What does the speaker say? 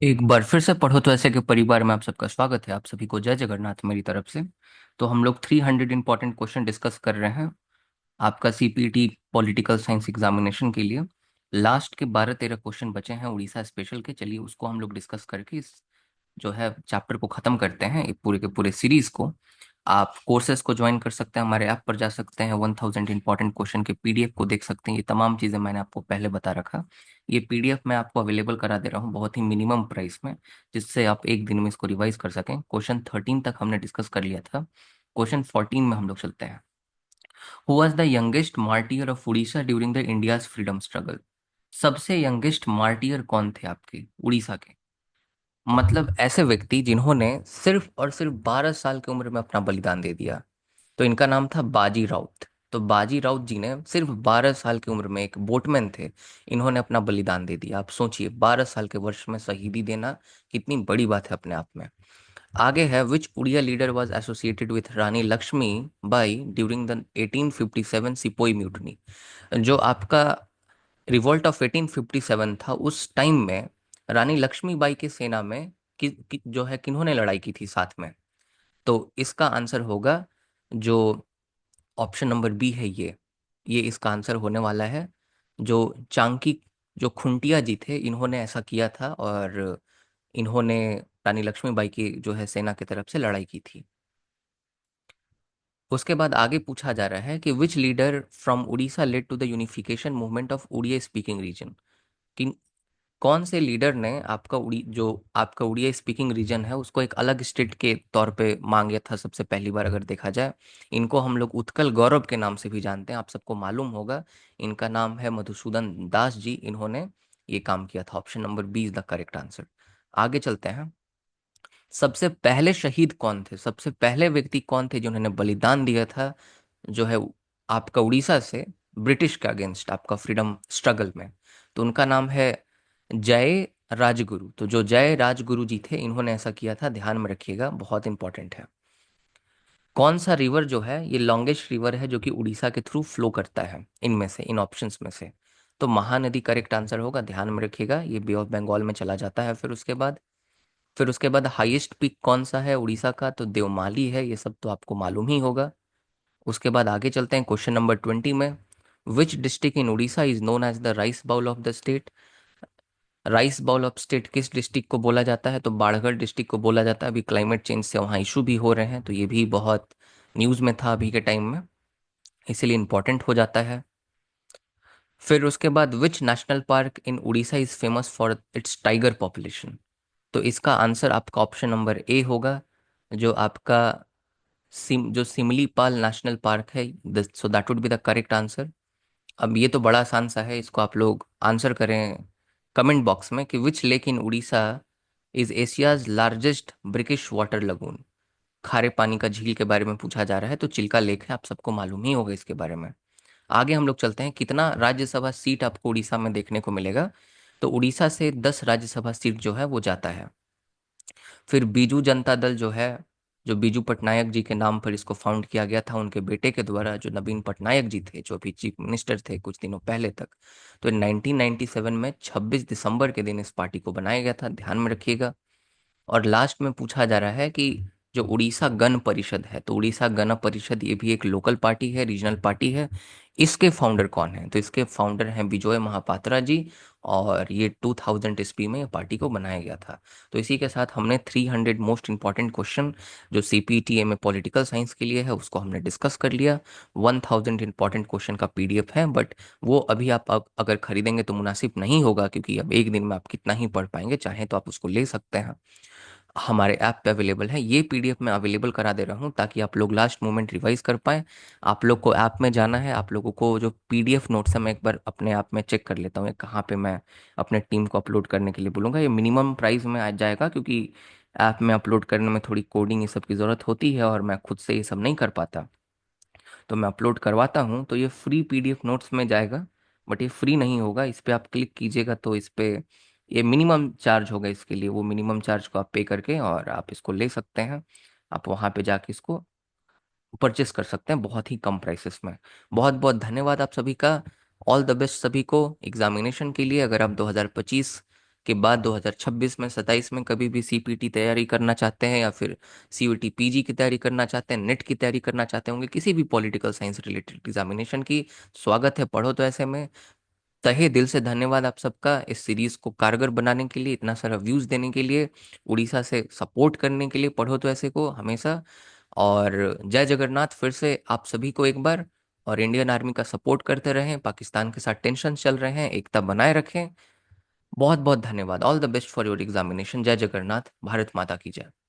एक बार फिर से पढ़ो तो ऐसे के परिवार में आप सबका स्वागत है। आप सभी को जय जगन्नाथ मेरी तरफ से। तो हम लोग 300 इंपॉर्टेंट क्वेश्चन डिस्कस कर रहे हैं आपका सीपीटी पॉलिटिकल साइंस एग्जामिनेशन के लिए। लास्ट के 12-13 क्वेश्चन बचे हैं उड़ीसा स्पेशल के। चलिए उसको हम लोग डिस्कस करके इस जो है चैप्टर को खत्म करते हैं, एक पूरे के पूरे सीरीज को। आप कोर्सेज को ज्वाइन कर सकते हैं, हमारे ऐप पर जा सकते हैं, 1000 इंपॉर्टेंट क्वेश्चन के पीडीएफ को देख सकते हैं। ये तमाम चीज़ें मैंने आपको पहले बता रखा। ये पीडीएफ मैं आपको अवेलेबल करा दे रहा हूँ बहुत ही मिनिमम प्राइस में, जिससे आप एक दिन में इसको रिवाइज कर सकें। क्वेश्चन 13 तक हमने डिस्कस कर लिया था। क्वेश्चन 14 में हम लोग चलते हैं। Who was the youngest martyr of Orissa during the India's freedom struggle? सबसे यंगेस्ट मार्टियर कौन थे आपके उड़ीसा के? मतलब ऐसे व्यक्ति जिन्होंने सिर्फ और सिर्फ 12 साल की उम्र में अपना बलिदान दे दिया। तो इनका नाम था बाजी राउत। तो बाजी राउत जी ने सिर्फ 12 साल की उम्र में, एक बोटमैन थे, इन्होंने अपना बलिदान दे दिया। आप सोचिए 12 साल के वर्ष में शहीदी देना कितनी बड़ी बात है अपने आप में। आगे है, which Odia leader was associated with Rani Lakshmi Bai during the 1857 sepoy mutiny? जो आपका रिवोल्ट ऑफ 1857 था, उस टाइम में रानी लक्ष्मीबाई की सेना में जो है किन्होंने लड़ाई की थी साथ में? तो इसका आंसर होगा जो ऑप्शन नंबर बी है, ये इसका आंसर होने वाला है। जो चांकी, जो खुंटिया जी थे, इन्होंने ऐसा किया था और इन्होंने रानी लक्ष्मीबाई की जो है सेना की तरफ से लड़ाई की थी। उसके बाद आगे पूछा जा रहा है कि which leader from Orissa led to the unification movement of Odia speaking region? कि कौन से लीडर ने आपका उड़िया स्पीकिंग रीजन है उसको एक अलग स्टेट के तौर पे मांगा था सबसे पहली बार, अगर देखा जाए? इनको हम लोग उत्कल गौरव के नाम से भी जानते हैं, आप सबको मालूम होगा। इनका नाम है मधुसूदन दास जी, इन्होंने ये काम किया था। Option number B is the correct answer. आगे चलते हैं। सबसे पहले शहीद कौन थे, सबसे पहले व्यक्ति कौन थे जिन्होंने बलिदान दिया था जो है आपका उड़ीसा से ब्रिटिश के अगेंस्ट आपका फ्रीडम स्ट्रगल में? तो उनका नाम है जय राजगुरु। तो जो जय राजगुरु जी थे, इन्होंने ऐसा किया था, ध्यान में रखिएगा, बहुत इंपॉर्टेंट है। कौन सा रिवर जो है ये लॉन्गेस्ट रिवर है जो कि उड़ीसा के थ्रू फ्लो करता है इनमें से, इन ऑप्शंस में से? तो महानदी करेक्ट आंसर होगा, ध्यान में रखिएगा। ये बे ऑफ बंगाल में चला जाता है। फिर उसके बाद हाईएस्ट पीक कौन सा है उड़ीसा का? तो देवमाली है। ये सब तो आपको मालूम ही होगा। उसके बाद आगे चलते हैं क्वेश्चन नंबर 20 में। Which district in Orissa is known as the rice bowl of the state? Rice bowl of state किस डिस्ट्रिक्ट को बोला जाता है? तो बाड़गढ़ डिस्ट्रिक्ट को बोला जाता है। अभी क्लाइमेट चेंज से वहाँ इशू भी हो रहे हैं, तो ये भी बहुत न्यूज़ में था अभी के टाइम में, इसीलिए इंपॉर्टेंट हो जाता है। फिर उसके बाद which national park in Orissa is famous for its tiger population? तो इसका आंसर आपका ऑप्शन नंबर ए होगा, जो आपका जो सिमलीपाल नेशनल पार्क है। So that would be the correct answer. अब ये तो बड़ा आसान सा है, इसको आप लोग आंसर करें कमेंट बॉक्स में कि which lake in Orissa is Asia's largest brackish water lagoon? खारे पानी का झील के बारे में पूछा जा रहा है, तो चिल्का लेक है, आप सबको मालूम ही होगा इसके बारे में। आगे हम लोग चलते हैं। कितना राज्यसभा सीट आपको उड़ीसा में देखने को मिलेगा? तो उड़ीसा से 10 राज्यसभा सीट जो है वो जाता है। फिर बीजू जनता दल जो है, जो बीजू पटनायक जी के नाम पर इसको फाउंड किया गया था, उनके बेटे के द्वारा, जो नवीन पटनायक जी थे, जो अभी चीफ मिनिस्टर थे कुछ दिनों पहले तक। तो 1997 में 26 दिसंबर के दिन इस पार्टी को बनाया गया था, ध्यान में रखिएगा। और लास्ट में पूछा जा रहा है कि जो उड़ीसा गण परिषद है, तो उड़ीसा गण परिषद ये भी एक लोकल पार्टी है, रीजनल पार्टी है। इसके फाउंडर कौन है? तो इसके फाउंडर हैं विजय महापात्रा जी। और ये 2000 ईस्वी में ये पार्टी को बनाया गया था। तो इसी के साथ हमने 300 मोस्ट इंपॉर्टेंट क्वेश्चन जो सीपीटीए में पॉलिटिकल साइंस के लिए है उसको हमने डिस्कस कर लिया। 1000 इंपॉर्टेंट क्वेश्चन का पीडीएफ है, बट वो अभी आप अगर खरीदेंगे तो मुनासिब नहीं होगा, क्योंकि अब एक दिन में आप कितना ही पढ़ पाएंगे। चाहे तो आप उसको ले सकते हैं, हमारे ऐप पे अवेलेबल है। ये पीडीएफ मैं अवेलेबल करा दे रहा हूँ ताकि आप लोग लास्ट मोमेंट रिवाइज कर पाएँ। आप लोग को ऐप में जाना है, आप लोगों को जो पीडीएफ नोट्स है मैं एक बार अपने आप में चेक कर लेता हूँ कहाँ पे मैं अपने टीम को अपलोड करने के लिए बोलूँगा। ये मिनिमम प्राइस में आ जाएगा, क्योंकि ऐप में अपलोड करने में थोड़ी कोडिंग ये सब की ज़रूरत होती है और मैं खुद से ये सब नहीं कर पाता। तो मैं अपलोड करवाता हूँ तो ये फ्री पीडीएफ नोट्स में जाएगा। बट ये फ्री नहीं होगा, इस पर आप क्लिक कीजिएगा तो इस पे ये मिनिमम चार्ज होगा इसके लिए। वो मिनिमम चार्ज को आप पे करके और आप इसको ले सकते हैं। आप वहाँ पे जाके इसको परचेस कर सकते हैं बहुत ही कम प्राइसेस में। बहुत बहुत धन्यवाद आप सभी का। ऑल द बेस्ट सभी को एग्जामिनेशन के लिए। अगर आप 2025 के बाद 2026 में 27 में कभी भी सीपीटी तैयारी करना चाहते हैं या फिर सीयूटी पीजी की तैयारी करना चाहते हैं, नेट की तैयारी करना चाहते होंगे, किसी भी पॉलिटिकल साइंस रिलेटेड एग्जामिनेशन की, स्वागत है, पढ़ो। तो ऐसे में तहे दिल से धन्यवाद आप सबका इस सीरीज को कारगर बनाने के लिए, इतना सारा व्यूज देने के लिए, उड़ीसा से सपोर्ट करने के लिए। पढ़ो तो ऐसे को हमेशा। और जय जगन्नाथ फिर से आप सभी को एक बार। और इंडियन आर्मी का सपोर्ट करते रहें, पाकिस्तान के साथ टेंशन चल रहे हैं, एकता बनाए रखें। बहुत बहुत धन्यवाद। All the best for your examination. जय जगन्नाथ। भारत माता की जय।